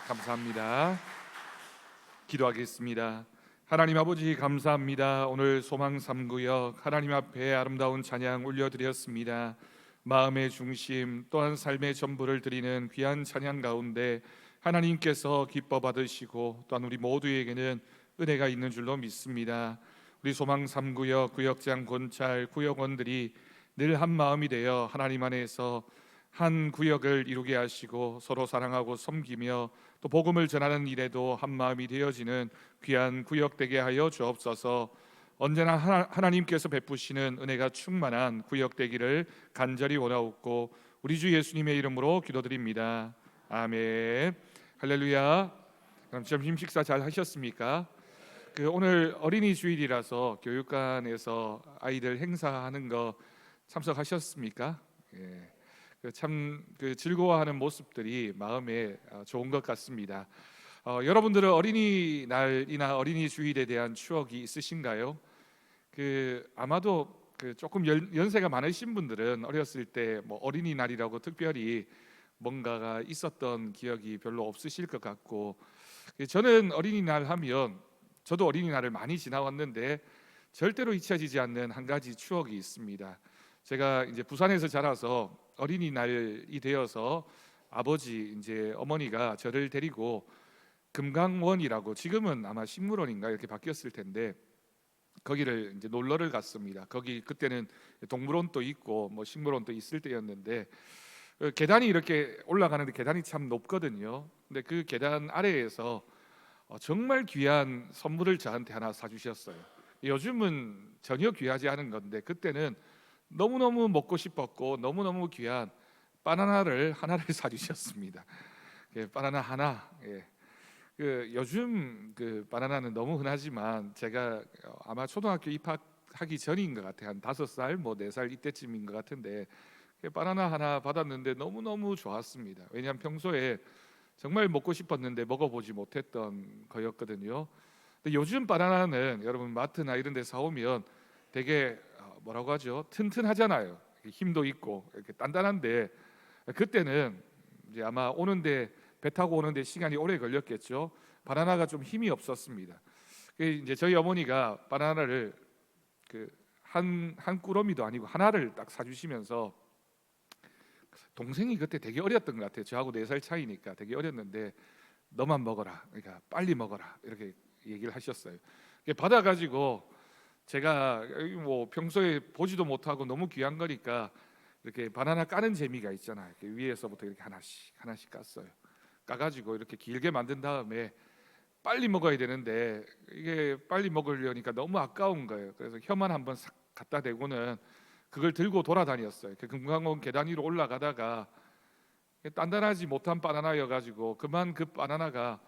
감사합니다. 기도하겠습니다. 하나님 아버지 감사합니다. 오늘 소망 3구역 하나님 앞에 아름다운 찬양 올려드렸습니다. 마음의 중심 또한 삶의 전부를 드리는 귀한 찬양 가운데 하나님께서 기뻐 받으시고 또한 우리 모두에게는 은혜가 있는 줄로 믿습니다. 우리 소망 3구역 구역장 권찰 구역원들이 늘 한 마음이 되어 하나님 안에서 한 구역을 이루게 하시고 서로 사랑하고 섬기며 또 복음을 전하는 일에도 한 마음이 되어지는 귀한 구역 되게 하여 주옵소서. 언제나 하나님께서 베푸시는 은혜가 충만한 구역 되기를 간절히 원하옵고 우리 주 예수님의 이름으로 기도드립니다. 아멘. 할렐루야. 그럼 점심 식사 잘 하셨습니까? 오늘 어린이 주일이라서 교육관에서 아이들 행사하는 거 참석하셨습니까? 예. 참 즐거워하는 모습들이 마음에 좋은 것 같습니다. 여러분들은 어린이날이나 어린이 주일에 대한 추억이 있으신가요? 아마도 조금 연세가 많으신 분들은 어렸을 때 뭐 어린이날이라고 특별히 뭔가가 있었던 기억이 별로 없으실 것 같고, 저는 어린이날 하면 저도 어린이날을 많이 지나왔는데 절대로 잊혀지지 않는 한 가지 추억이 있습니다. 제가 이제 부산에서 자라서 어린이날이 되어서 아버지 이제 어머니가 저를 데리고 금강원이라고, 지금은 아마 식물원인가 이렇게 바뀌었을 텐데 거기를 이제 놀러를 갔습니다. 거기 그때는 동물원도 있고 뭐 식물원도 있을 때였는데 계단이 이렇게 올라가는데 계단이 참 높거든요. 근데 그 계단 아래에서 정말 귀한 선물을 저한테 하나 사주셨어요. 요즘은 전혀 귀하지 않은 건데 그때는 너무너무 먹고 싶었고 너무너무 귀한 바나나를 하나를 사주셨습니다. 바나나 하나. 요즘 바나나는 너무 흔하지만 제가 아마 초등학교 입학하기 전인 것 같아요. 한 5살, 뭐 4살 이때쯤인 것 같은데 바나나 하나 받았는데 너무너무 좋았습니다. 왜냐하면 평소에 정말 먹고 싶었는데 먹어보지 못했던 거였거든요. 근데 요즘 바나나는 여러분 마트나 이런 데 사오면 되게 뭐라고 하죠? 튼튼하잖아요. 힘도 있고 이렇게 단단한데 그때는 이제 아마 오는데 배 타고 오는데 시간이 오래 걸렸겠죠. 바나나가 좀 힘이 없었습니다. 이제 저희 어머니가 바나나를 한 꾸러미도 아니고 하나를 딱 사주시면서, 동생이 그때 되게 어렸던 것 같아요. 저하고 4살 차이니까 되게 어렸는데 너만 먹어라. 그러니까 빨리 먹어라. 이렇게 얘기를 하셨어요. 받아가지고 제가 뭐 평소에 보지도 못하고 너무 귀한 거니까 이렇게 바나나 까는 재미가 있잖아요. 이렇게 위에서부터 이렇게 하나씩 깠어요. 까가지고 이렇게 길게 만든 다음에 빨리 먹어야 되는데 이게 빨리 먹으려니까 너무 아까운 거예요. 그래서 혀만 한번 싹 갖다 대고는 그걸 들고 돌아다녔어요. 금강원 계단 위로 올라가다가 단단하지 못한 바나나여가지고 그만 그 바나나가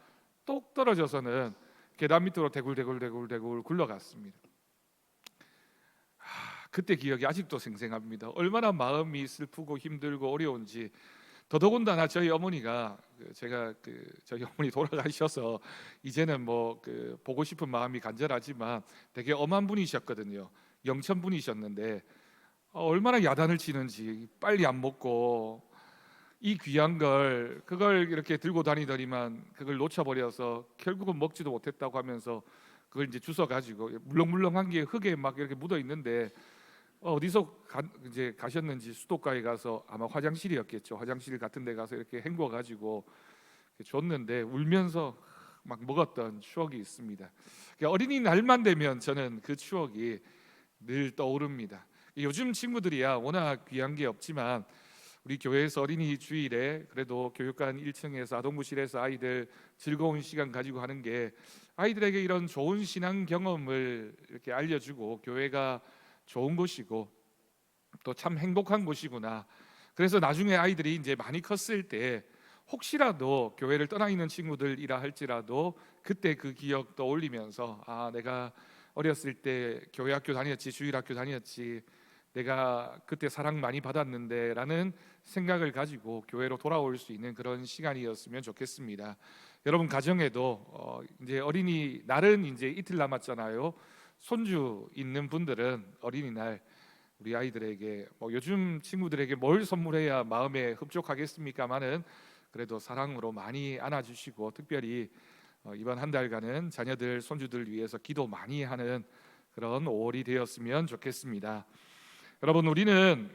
똑 떨어져서는 계단 밑으로 대굴대굴 굴러갔습니다. 그때 기억이 아직도 생생합니다. 얼마나 마음이 슬프고 힘들고 어려운지. 더더군다나 저희 어머니가 저희 어머니 돌아가셔서 이제는 뭐 보고 싶은 마음이 간절하지만 되게 엄한 분이셨거든요. 영천 분이셨는데 얼마나 야단을 치는지, 빨리 안 먹고 이 귀한 그걸 이렇게 들고 다니더니만 그걸 놓쳐버려서 결국은 먹지도 못했다고 하면서 그걸 이제 주워 가지고 물렁물렁한 게 흙에 막 이렇게 묻어 있는데 어디서 이제 가셨는지 수도가에 가서 아마 화장실이었겠죠. 화장실 같은 데 가서 이렇게 헹궈 가지고 줬는데 울면서 막 먹었던 추억이 있습니다. 어린이날만 되면 저는 그 추억이 늘 떠오릅니다. 요즘 친구들이야 워낙 귀한 게 없지만 우리 교회에서 어린이 주일에 그래도 교육관 1층에서 아동부실에서 아이들 즐거운 시간 가지고 하는 게 아이들에게 이런 좋은 신앙 경험을 이렇게 알려주고 교회가 좋은 곳이고 또 참 행복한 곳이구나. 그래서 나중에 아이들이 이제 많이 컸을 때 혹시라도 교회를 떠나 있는 친구들이라 할지라도 그때 그 기억 떠올리면서 내가 어렸을 때 교회 학교 다녔지, 주일 학교 다녔지, 내가 그때 사랑 많이 받았는데 라는 생각을 가지고 교회로 돌아올 수 있는 그런 시간이었으면 좋겠습니다. 여러분 가정에도 이제 어린이날은 이제 이틀 남았잖아요. 손주 있는 분들은 어린이날 우리 아이들에게 요즘 친구들에게 뭘 선물해야 마음에 흡족하겠습니까마는 그래도 사랑으로 많이 안아주시고 특별히 이번 한 달간은 자녀들 손주들 위해서 기도 많이 하는 그런 5월이 되었으면 좋겠습니다. 여러분, 우리는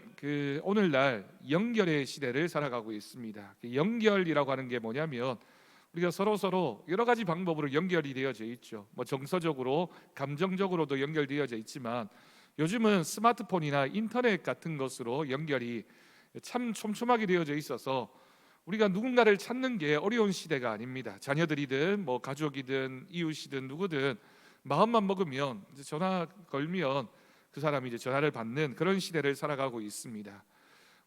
오늘날 연결의 시대를 살아가고 있습니다. 연결이라고 하는 게 뭐냐면 우리가 서로 여러 가지 방법으로 연결이 되어져 있죠. 뭐 정서적으로, 감정적으로도 연결되어져 있지만 요즘은 스마트폰이나 인터넷 같은 것으로 연결이 참 촘촘하게 되어져 있어서 우리가 누군가를 찾는 게 어려운 시대가 아닙니다. 자녀들이든 뭐 가족이든 이웃이든 누구든 마음만 먹으면 이제 전화 걸면 그 사람이 이제 전화를 받는 그런 시대를 살아가고 있습니다.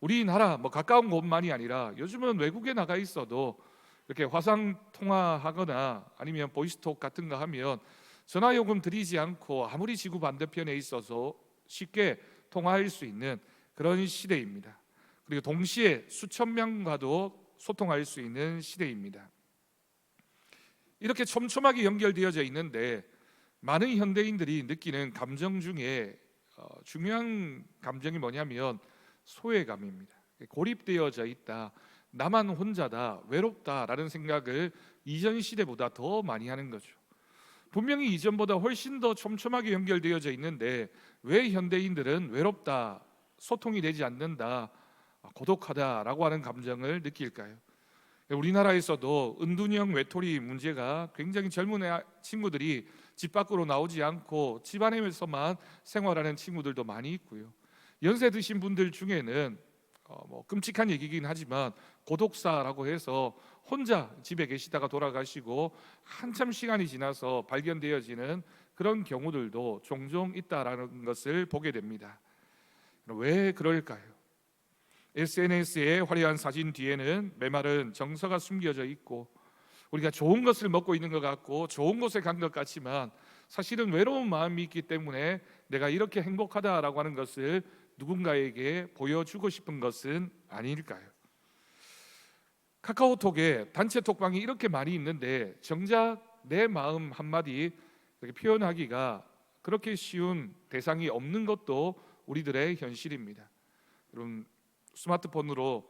우리나라 뭐 가까운 곳만이 아니라 요즘은 외국에 나가 있어도 이렇게 화상 통화하거나 아니면 보이스톡 같은 거 하면 전화 요금 드리지 않고 아무리 지구 반대편에 있어서 쉽게 통화할 수 있는 그런 시대입니다. 그리고 동시에 수천 명과도 소통할 수 있는 시대입니다. 이렇게 촘촘하게 연결되어져 있는데 많은 현대인들이 느끼는 감정 중에 중요한 감정이 뭐냐면 소외감입니다. 고립되어져 있다, 나만 혼자다, 외롭다라는 생각을 이전 시대보다 더 많이 하는 거죠. 분명히 이전보다 훨씬 더 촘촘하게 연결되어져 있는데 왜 현대인들은 외롭다, 소통이 되지 않는다, 고독하다라고 하는 감정을 느낄까요? 우리나라에서도 은둔형 외톨이 문제가 굉장히 젊은 친구들이 집 밖으로 나오지 않고 집 안에서만 생활하는 친구들도 많이 있고요. 연세 드신 분들 중에는 뭐 끔찍한 얘기긴 하지만 고독사라고 해서 혼자 집에 계시다가 돌아가시고 한참 시간이 지나서 발견되어지는 그런 경우들도 종종 있다라는 것을 보게 됩니다. 왜 그럴까요? SNS의 화려한 사진 뒤에는 메마른 정서가 숨겨져 있고 우리가 좋은 것을 먹고 있는 것 같고 좋은 곳에 간 것 같지만 사실은 외로운 마음이 있기 때문에 내가 이렇게 행복하다라고 하는 것을 누군가에게 보여주고 싶은 것은 아닐까요? 카카오톡에 단체 톡방이 이렇게 많이 있는데 정작 내 마음 한마디 이렇게 표현하기가 그렇게 쉬운 대상이 없는 것도 우리들의 현실입니다. 여러분, 스마트폰으로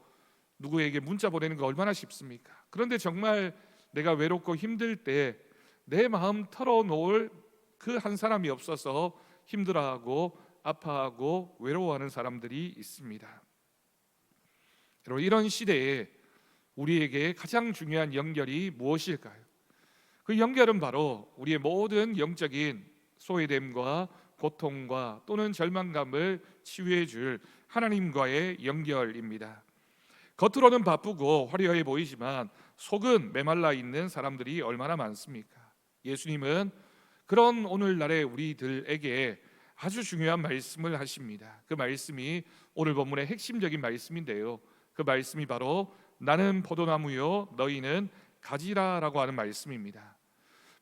누구에게 문자 보내는 거 얼마나 쉽습니까? 그런데 정말 내가 외롭고 힘들 때 내 마음 털어놓을 그 한 사람이 없어서 힘들어하고 아파하고 외로워하는 사람들이 있습니다. 여러분, 이런 시대에 우리에게 가장 중요한 연결이 무엇일까요? 그 연결은 바로 우리의 모든 영적인 소외됨과 고통과 또는 절망감을 치유해 줄 하나님과의 연결입니다. 겉으로는 바쁘고 화려해 보이지만 속은 메말라 있는 사람들이 얼마나 많습니까? 예수님은 그런 오늘날의 우리들에게 아주 중요한 말씀을 하십니다. 그 말씀이 오늘 본문의 핵심적인 말씀인데요, 그 말씀이 바로 나는 포도나무요 너희는 가지라라고 하는 말씀입니다.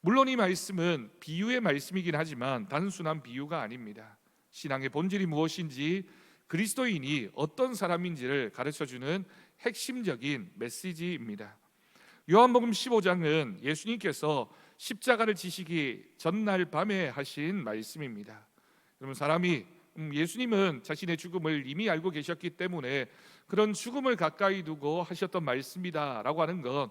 물론 이 말씀은 비유의 말씀이긴 하지만 단순한 비유가 아닙니다. 신앙의 본질이 무엇인지, 그리스도인이 어떤 사람인지를 가르쳐주는 핵심적인 메시지입니다. 요한복음 15장은 예수님께서 십자가를 지시기 전날 밤에 하신 말씀입니다. 여러분, 사람이 예수님은 자신의 죽음을 이미 알고 계셨기 때문에 그런 죽음을 가까이 두고 하셨던 말씀이다라고 하는 건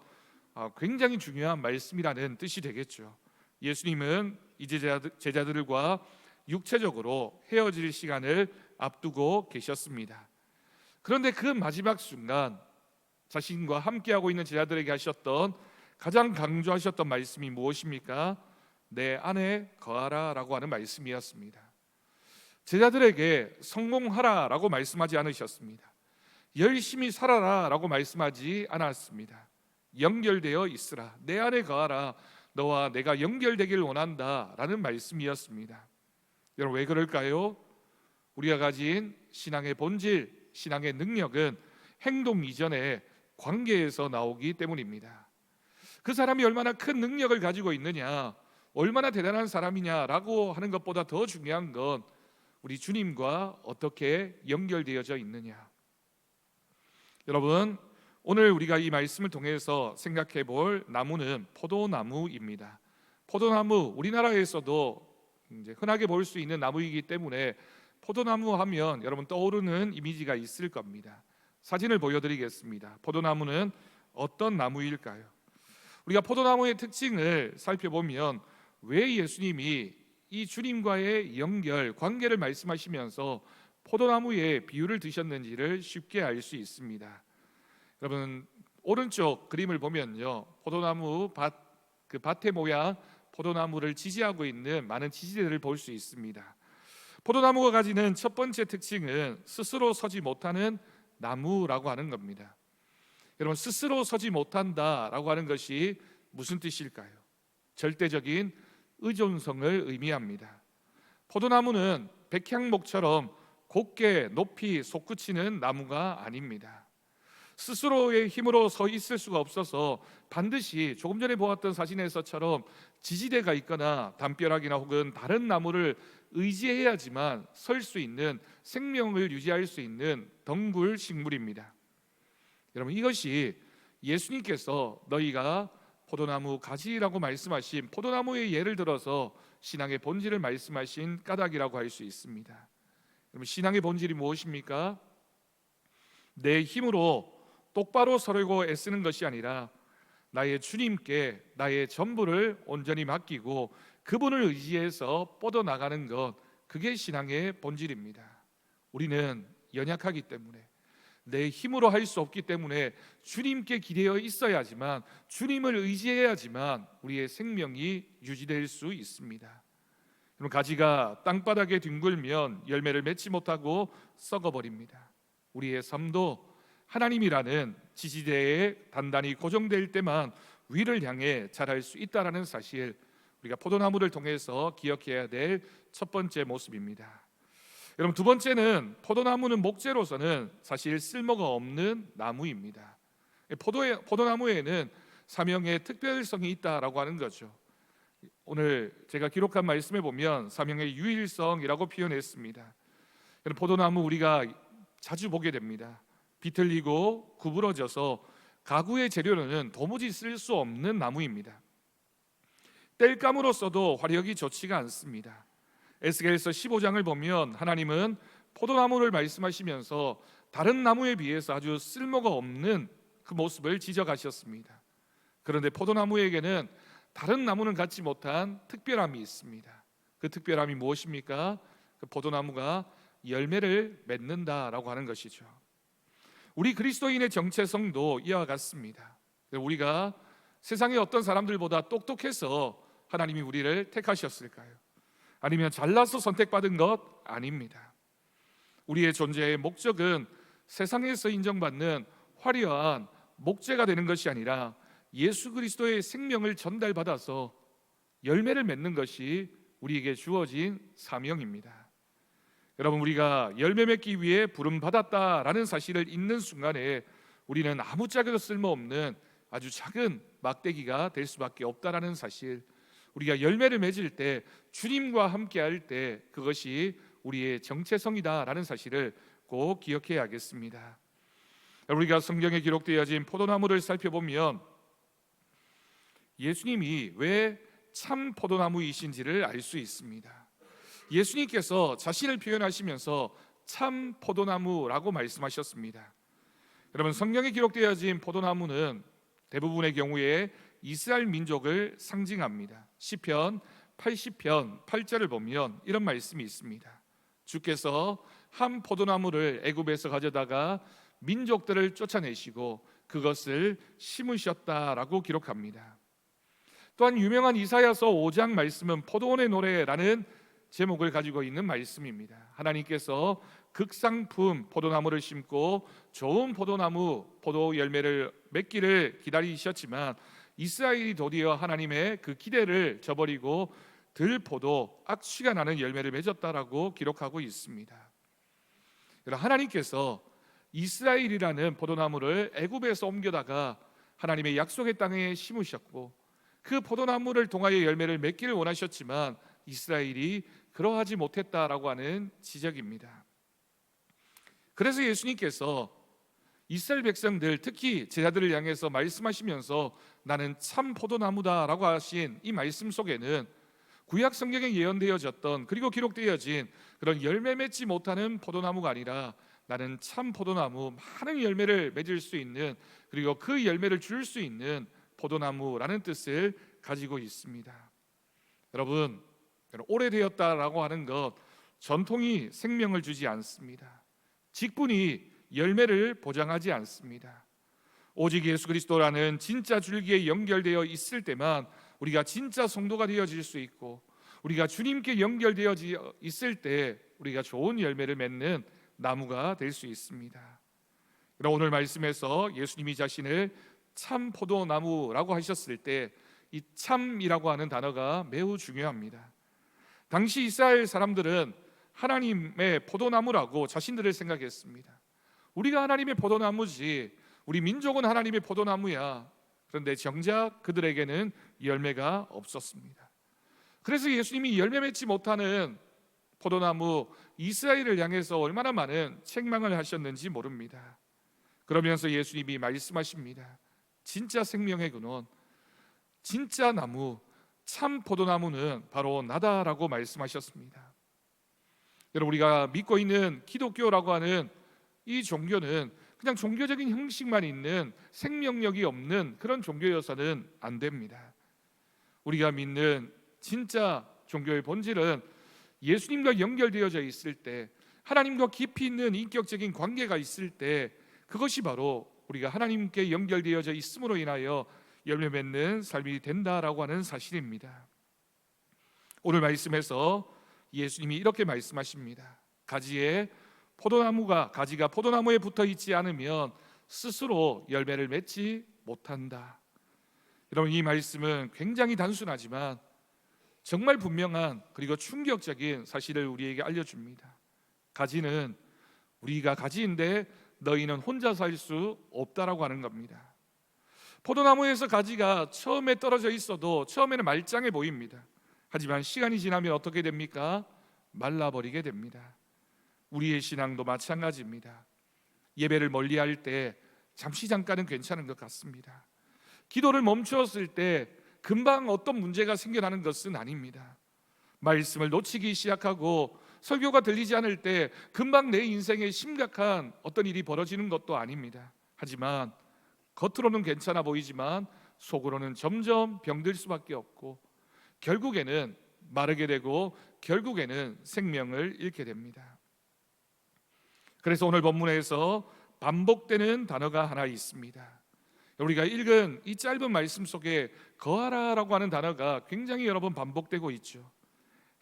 굉장히 중요한 말씀이라는 뜻이 되겠죠. 예수님은 이제 제자들과 육체적으로 헤어질 시간을 앞두고 계셨습니다. 그런데 그 마지막 순간 자신과 함께하고 있는 제자들에게 하셨던 가장 강조하셨던 말씀이 무엇입니까? 내 안에 거하라 라고 하는 말씀이었습니다. 제자들에게 성공하라 라고 말씀하지 않으셨습니다. 열심히 살아라 라고 말씀하지 않았습니다. 연결되어 있으라, 내 안에 거하라, 너와 내가 연결되길 원한다 라는 말씀이었습니다. 여러분, 왜 그럴까요? 우리가 가진 신앙의 본질, 신앙의 능력은 행동 이전에 관계에서 나오기 때문입니다. 그 사람이 얼마나 큰 능력을 가지고 있느냐, 얼마나 대단한 사람이냐라고 하는 것보다 더 중요한 건 우리 주님과 어떻게 연결되어져 있느냐. 여러분, 오늘 우리가 이 말씀을 통해서 생각해 볼 나무는 포도나무입니다. 포도나무, 우리나라에서도 이제 흔하게 볼 수 있는 나무이기 때문에 포도나무 하면 여러분 떠오르는 이미지가 있을 겁니다. 사진을 보여드리겠습니다. 포도나무는 어떤 나무일까요? 우리가 포도나무의 특징을 살펴보면 왜 예수님이 이 주님과의 연결, 관계를 말씀하시면서 포도나무의 비유를 드셨는지를 쉽게 알 수 있습니다. 여러분, 오른쪽 그림을 보면요, 포도나무 그 밭의 모양, 포도나무를 지지하고 있는 많은 지지대를 볼 수 있습니다. 포도나무가 가지는 첫 번째 특징은 스스로 서지 못하는 나무라고 하는 겁니다. 여러분, 스스로 서지 못한다라고 하는 것이 무슨 뜻일까요? 절대적인 의존성을 의미합니다. 포도나무는 백향목처럼 곱게 높이 솟구치는 나무가 아닙니다. 스스로의 힘으로 서 있을 수가 없어서 반드시 조금 전에 보았던 사진에서처럼 지지대가 있거나 담벼락이나 혹은 다른 나무를 의지해야지만 설 수 있는, 생명을 유지할 수 있는 덩굴 식물입니다. 여러분, 이것이 예수님께서 너희가 포도나무 가지라고 말씀하신 포도나무의 예를 들어서 신앙의 본질을 말씀하신 까닭이라고 할 수 있습니다. 여러분, 신앙의 본질이 무엇입니까? 내 힘으로 똑바로 서려고 애쓰는 것이 아니라 나의 주님께 나의 전부를 온전히 맡기고 그분을 의지해서 뻗어나가는 것, 그게 신앙의 본질입니다. 우리는 연약하기 때문에, 내 힘으로 할 수 없기 때문에 주님께 기대어 있어야지만, 주님을 의지해야지만 우리의 생명이 유지될 수 있습니다. 그럼 가지가 땅바닥에 뒹굴면 열매를 맺지 못하고 썩어버립니다. 우리의 삶도 하나님이라는 지지대에 단단히 고정될 때만 위를 향해 자랄 수 있다는 사실, 우리가 포도나무를 통해서 기억해야 될 첫 번째 모습입니다. 여러분, 두 번째는 포도나무는 목재로서는 사실 쓸모가 없는 나무입니다. 포도나무에는 사명의 특별성이 있다라고 하는 거죠. 오늘 제가 기록한 말씀에 보면 사명의 유일성이라고 표현했습니다. 포도나무 우리가 자주 보게 됩니다. 비틀리고 구부러져서 가구의 재료로는 도무지 쓸 수 없는 나무입니다. 땔감으로써도 화력이 좋지가 않습니다. 에스겔서 15장을 보면 하나님은 포도나무를 말씀하시면서 다른 나무에 비해서 아주 쓸모가 없는 그 모습을 지적하셨습니다. 그런데 포도나무에게는 다른 나무는 갖지 못한 특별함이 있습니다. 그 특별함이 무엇입니까? 그 포도나무가 열매를 맺는다라고 하는 것이죠. 우리 그리스도인의 정체성도 이와 같습니다. 우리가 세상의 어떤 사람들보다 똑똑해서 하나님이 우리를 택하셨을까요? 아니면 잘나서 선택받은 것 아닙니다. 우리의 존재의 목적은 세상에서 인정받는 화려한 목재가 되는 것이 아니라 예수 그리스도의 생명을 전달받아서 열매를 맺는 것이 우리에게 주어진 사명입니다. 여러분, 우리가 열매 맺기 위해 부름받았다라는 사실을 잊는 순간에 우리는 아무짝에도 쓸모없는 아주 작은 막대기가 될 수밖에 없다라는 사실, 우리가 열매를 맺을 때, 주님과 함께 할 때 그것이 우리의 정체성이다라는 사실을 꼭 기억해야겠습니다. 우리가 성경에 기록되어진 포도나무를 살펴보면 예수님이 왜 참 포도나무이신지를 알 수 있습니다. 예수님께서 자신을 표현하시면서 참 포도나무라고 말씀하셨습니다. 여러분, 성경에 기록되어진 포도나무는 대부분의 경우에 이스라엘 민족을 상징합니다. 시편 80편 8절을 보면 이런 말씀이 있습니다. 주께서 한 포도나무를 애굽에서 가져다가 민족들을 쫓아내시고 그것을 심으셨다라고 기록합니다. 또한 유명한 이사야서 5장 말씀은 포도원의 노래라는 제목을 가지고 있는 말씀입니다. 하나님께서 극상품 포도나무를 심고 좋은 포도 열매를 맺기를 기다리셨지만 이스라엘이 도리어 하나님의 그 기대를 저버리고 들포도 악취가 나는 열매를 맺었다라고 기록하고 있습니다. 하나님께서 이스라엘이라는 포도나무를 애굽에서 옮겨다가 하나님의 약속의 땅에 심으셨고 그 포도나무를 통하여 열매를 맺기를 원하셨지만 이스라엘이 그러하지 못했다라고 하는 지적입니다. 그래서 예수님께서 이스라엘 백성들, 특히 제자들을 향해서 말씀하시면서 나는 참 포도나무다라고 하신 이 말씀 속에는 구약 성경에 예언되어졌던, 그리고 기록되어진 그런 열매 맺지 못하는 포도나무가 아니라 나는 참 포도나무, 많은 열매를 맺을 수 있는, 그리고 그 열매를 줄 수 있는 포도나무라는 뜻을 가지고 있습니다. 여러분, 오래되었다라고 하는 것, 전통이 생명을 주지 않습니다. 직분이 열매를 보장하지 않습니다. 오직 예수 그리스도라는 진짜 줄기에 연결되어 있을 때만 우리가 진짜 성도가 되어질 수 있고, 우리가 주님께 연결되어 있을 때 우리가 좋은 열매를 맺는 나무가 될 수 있습니다. 오늘 말씀에서 예수님이 자신을 참 포도나무라고 하셨을 때 이 참이라고 하는 단어가 매우 중요합니다. 당시 이스라엘 사람들은 하나님의 포도나무라고 자신들을 생각했습니다. 우리가 하나님의 포도나무지, 우리 민족은 하나님의 포도나무야. 그런데 정작 그들에게는 열매가 없었습니다. 그래서 예수님이 열매 맺지 못하는 포도나무 이스라엘을 향해서 얼마나 많은 책망을 하셨는지 모릅니다. 그러면서 예수님이 말씀하십니다. 진짜 생명의 근원, 진짜 나무, 참 포도나무는 바로 나다라고 말씀하셨습니다. 여러분, 우리가 믿고 있는 기독교라고 하는 이 종교는 그냥 종교적인 형식만 있는 생명력이 없는 그런 종교여서는 안 됩니다. 우리가 믿는 진짜 종교의 본질은 예수님과 연결되어져 있을 때, 하나님과 깊이 있는 인격적인 관계가 있을 때, 그것이 바로 우리가 하나님께 연결되어져 있음으로 인하여 열매 맺는 삶이 된다라고 하는 사실입니다. 오늘 말씀에서 예수님이 이렇게 말씀하십니다. 가지가 포도나무에 붙어 있지 않으면 스스로 열매를 맺지 못한다. 여러분, 이 말씀은 굉장히 단순하지만 정말 분명한, 그리고 충격적인 사실을 우리에게 알려줍니다. 가지는 우리가 가지인데 너희는 혼자 살 수 없다라고 하는 겁니다. 포도나무에서 가지가 처음에 떨어져 있어도 처음에는 말짱해 보입니다. 하지만 시간이 지나면 어떻게 됩니까? 말라버리게 됩니다. 우리의 신앙도 마찬가지입니다. 예배를 멀리할 때 잠깐은 괜찮은 것 같습니다. 기도를 멈추었을 때 금방 어떤 문제가 생겨나는 것은 아닙니다. 말씀을 놓치기 시작하고 설교가 들리지 않을 때 금방 내 인생에 심각한 어떤 일이 벌어지는 것도 아닙니다. 하지만 겉으로는 괜찮아 보이지만 속으로는 점점 병들 수밖에 없고, 결국에는 마르게 되고 결국에는 생명을 잃게 됩니다. 그래서 오늘 본문에서 반복되는 단어가 하나 있습니다. 우리가 읽은 이 짧은 말씀 속에 거하라라고 하는 단어가 굉장히 여러 번 반복되고 있죠.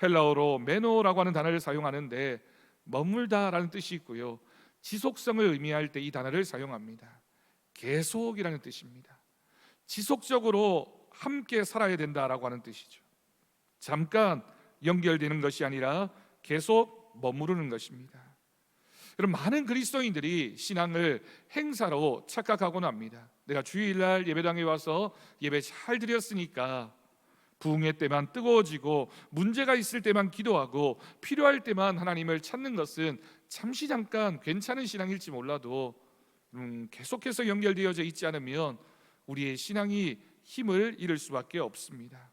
헬라어로 메노라고 하는 단어를 사용하는데 머물다라는 뜻이 있고요, 지속성을 의미할 때 이 단어를 사용합니다. 계속이라는 뜻입니다. 지속적으로 함께 살아야 된다라고 하는 뜻이죠. 잠깐 연결되는 것이 아니라 계속 머무르는 것입니다. 여러분, 많은 그리스도인들이 신앙을 행사로 착각하곤 합니다. 내가 주일날 예배당에 와서 예배 잘 드렸으니까 부흥회 때만 뜨거워지고 문제가 있을 때만 기도하고 필요할 때만 하나님을 찾는 것은 잠시 잠깐 괜찮은 신앙일지 몰라도 계속해서 연결되어져 있지 않으면 우리의 신앙이 힘을 잃을 수밖에 없습니다.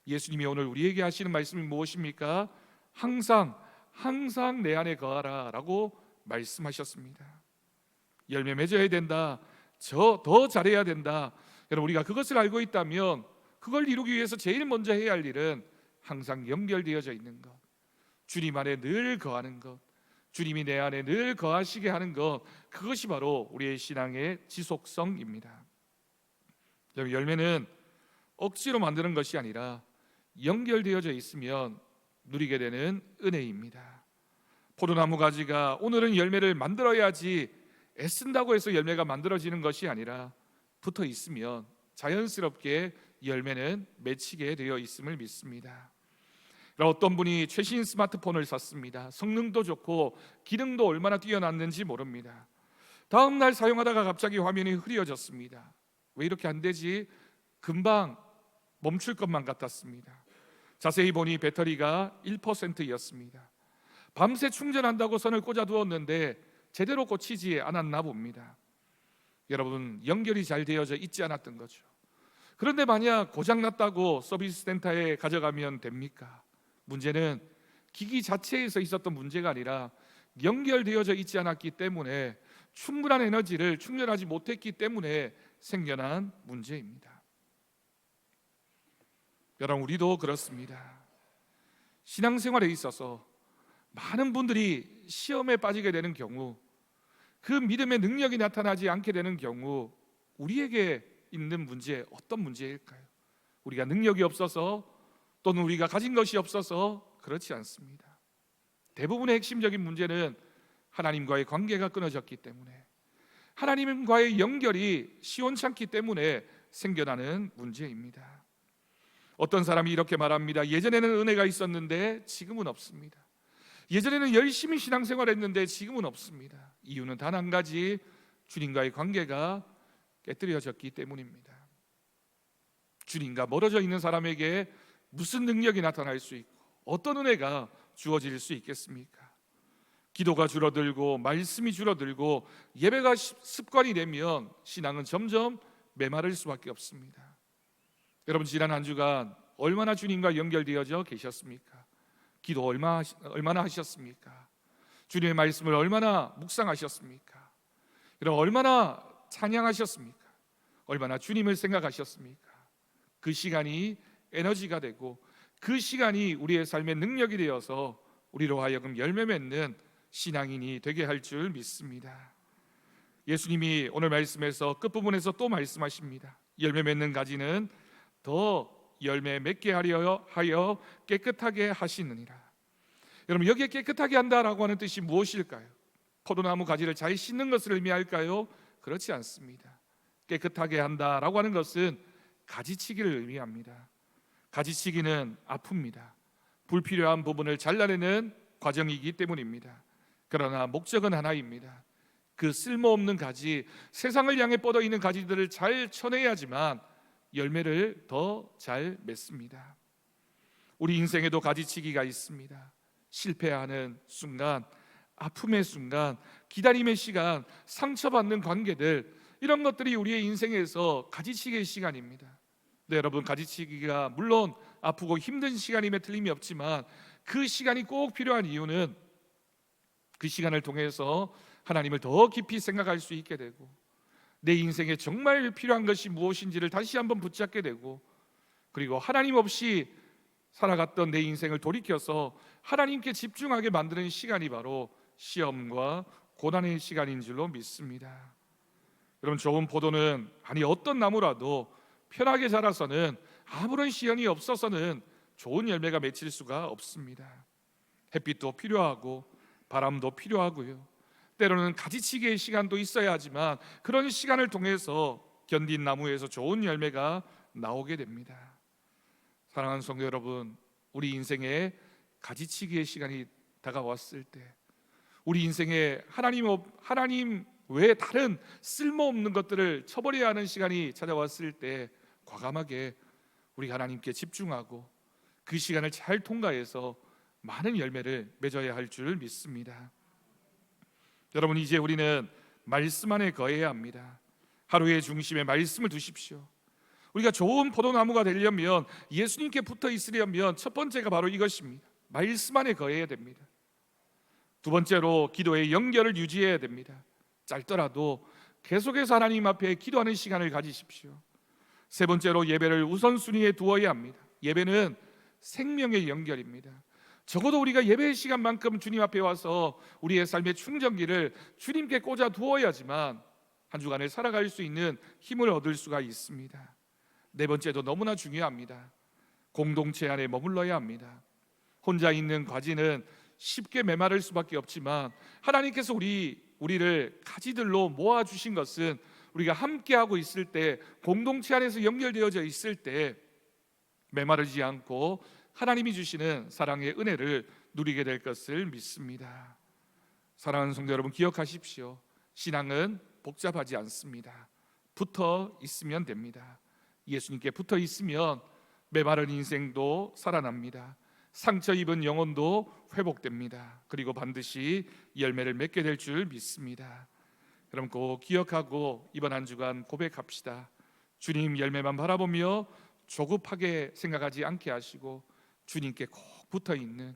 예수님이 오늘 우리에게 하시는 말씀이 무엇입니까? 항상 내 안에 거하라 라고 말씀하셨습니다. 열매 맺어야 된다, 더 잘해야 된다. 여러분, 우리가 그것을 알고 있다면 그걸 이루기 위해서 제일 먼저 해야 할 일은 항상 연결되어져 있는 것, 주님 안에 늘 거하는 것, 주님이 내 안에 늘 거하시게 하는 것, 그것이 바로 우리의 신앙의 지속성입니다. 열매는 억지로 만드는 것이 아니라 연결되어져 있으면 누리게 되는 은혜입니다. 포도나무 가지가 오늘은 열매를 만들어야지 애쓴다고 해서 열매가 만들어지는 것이 아니라 붙어 있으면 자연스럽게 열매는 맺히게 되어 있음을 믿습니다. 어떤 분이 최신 스마트폰을 샀습니다. 성능도 좋고 기능도 얼마나 뛰어났는지 모릅니다. 다음 날 사용하다가 갑자기 화면이 흐려졌습니다. 왜 이렇게 안 되지? 금방 멈출 것만 같았습니다. 자세히 보니 배터리가 1%였습니다. 밤새 충전한다고 선을 꽂아두었는데 제대로 꽂히지 않았나 봅니다. 여러분, 연결이 잘 되어져 있지 않았던 거죠. 그런데 만약 고장났다고 서비스 센터에 가져가면 됩니까? 문제는 기기 자체에서 있었던 문제가 아니라 연결되어져 있지 않았기 때문에 충분한 에너지를 충전하지 못했기 때문에 생겨난 문제입니다. 여러분, 우리도 그렇습니다. 신앙생활에 있어서 많은 분들이 시험에 빠지게 되는 경우, 그 믿음의 능력이 나타나지 않게 되는 경우 우리에게 있는 문제, 어떤 문제일까요? 우리가 능력이 없어서, 또는 우리가 가진 것이 없어서 그렇지 않습니다. 대부분의 핵심적인 문제는 하나님과의 관계가 끊어졌기 때문에, 하나님과의 연결이 시원찮기 때문에 생겨나는 문제입니다. 어떤 사람이 이렇게 말합니다. 예전에는 은혜가 있었는데 지금은 없습니다. 예전에는 열심히 신앙생활했는데 지금은 없습니다. 이유는 단 한 가지, 주님과의 관계가 깨뜨려졌기 때문입니다. 주님과 멀어져 있는 사람에게 무슨 능력이 나타날 수 있고 어떤 은혜가 주어질 수 있겠습니까? 기도가 줄어들고 말씀이 줄어들고 예배가 습관이 되면 신앙은 점점 메마를 수밖에 없습니다. 여러분, 지난 한 주간 얼마나 주님과 연결되어져 계셨습니까? 기도 얼마나 하셨습니까? 주님의 말씀을 얼마나 묵상하셨습니까? 여러분, 얼마나 찬양하셨습니까? 얼마나 주님을 생각하셨습니까? 그 시간이 에너지가 되고 그 시간이 우리의 삶의 능력이 되어서 우리로 하여금 열매 맺는 신앙인이 되게 할 줄 믿습니다. 예수님이 오늘 말씀에서 끝부분에서 또 말씀하십니다. 열매 맺는 가지는 더 열매 맺게 하여 깨끗하게 하시느니라. 여러분, 여기에 깨끗하게 한다라고 하는 뜻이 무엇일까요? 포도나무 가지를 잘 씻는 것을 의미할까요? 그렇지 않습니다. 깨끗하게 한다라고 하는 것은 가지치기를 의미합니다. 가지치기는 아픕니다. 불필요한 부분을 잘라내는 과정이기 때문입니다. 그러나 목적은 하나입니다. 그 쓸모없는 가지, 세상을 향해 뻗어 있는 가지들을 잘 쳐내야지만 열매를 더 잘 맺습니다. 우리 인생에도 가지치기가 있습니다. 실패하는 순간, 아픔의 순간, 기다림의 시간, 상처받는 관계들, 이런 것들이 우리의 인생에서 가지치기의 시간입니다. 네, 여러분, 가지치기가 물론 아프고 힘든 시간임에 틀림이 없지만 그 시간이 꼭 필요한 이유는 그 시간을 통해서 하나님을 더 깊이 생각할 수 있게 되고, 내 인생에 정말 필요한 것이 무엇인지를 다시 한번 붙잡게 되고, 그리고 하나님 없이 살아갔던 내 인생을 돌이켜서 하나님께 집중하게 만드는 시간이 바로 시험과 고난의 시간인 줄로 믿습니다. 여러분, 좋은 포도는 아니 어떤 나무라도 편하게 자라서는, 아무런 시련이 없어서는 좋은 열매가 맺힐 수가 없습니다. 햇빛도 필요하고 바람도 필요하고요, 때로는 가지치기의 시간도 있어야 하지만 그런 시간을 통해서 견딘 나무에서 좋은 열매가 나오게 됩니다. 사랑하는 성도 여러분, 우리 인생에 가지치기의 시간이 다가왔을 때, 우리 인생에 하나님 외에 다른 쓸모없는 것들을 쳐버려야 하는 시간이 찾아왔을 때 과감하게 우리 하나님께 집중하고 그 시간을 잘 통과해서 많은 열매를 맺어야 할 줄 믿습니다. 여러분, 이제 우리는 말씀 안에 거해야 합니다. 하루의 중심에 말씀을 두십시오. 우리가 좋은 포도나무가 되려면, 예수님께 붙어 있으려면 첫 번째가 바로 이것입니다. 말씀 안에 거해야 됩니다. 두 번째로 기도의 연결을 유지해야 됩니다. 짧더라도 계속해서 하나님 앞에 기도하는 시간을 가지십시오. 세 번째로 예배를 우선순위에 두어야 합니다. 예배는 생명의 연결입니다. 적어도 우리가 예배의 시간만큼 주님 앞에 와서 우리의 삶의 충전기를 주님께 꽂아 두어야지만 한 주간을 살아갈 수 있는 힘을 얻을 수가 있습니다. 네 번째도 너무나 중요합니다. 공동체 안에 머물러야 합니다. 혼자 있는 가지는 쉽게 메마를 수밖에 없지만 하나님께서 우리를 가지들로 모아주신 것은 우리가 함께하고 있을 때, 공동체 안에서 연결되어져 있을 때 메마르지 않고 하나님이 주시는 사랑의 은혜를 누리게 될 것을 믿습니다. 사랑하는 성도 여러분, 기억하십시오. 신앙은 복잡하지 않습니다. 붙어 있으면 됩니다. 예수님께 붙어 있으면 메마른 인생도 살아납니다. 상처 입은 영혼도 회복됩니다. 그리고 반드시 열매를 맺게 될 줄 믿습니다. 여러분, 꼭 기억하고 이번 한 주간 고백합시다. 주님 열매만 바라보며 조급하게 생각하지 않게 하시고 주님께 꼭 붙어 있는,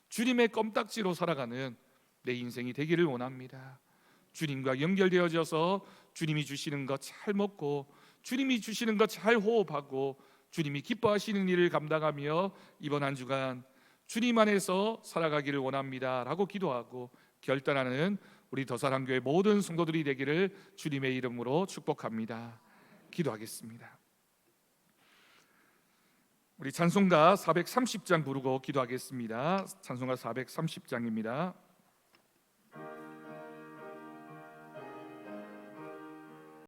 주님의 껌딱지로 살아가는 내 인생이 되기를 원합니다. 주님과 연결되어져서 주님이 주시는 것 잘 먹고 주님이 주시는 것 잘 호흡하고 주님이 기뻐하시는 일을 감당하며 이번 한 주간 주님 안에서 살아가기를 원합니다 라고 기도하고 결단하는 우리 더사랑교회 모든 성도들이 되기를 주님의 이름으로 축복합니다. 기도하겠습니다. 우리 찬송가 430장 부르고 기도하겠습니다. 찬송가 430장입니다.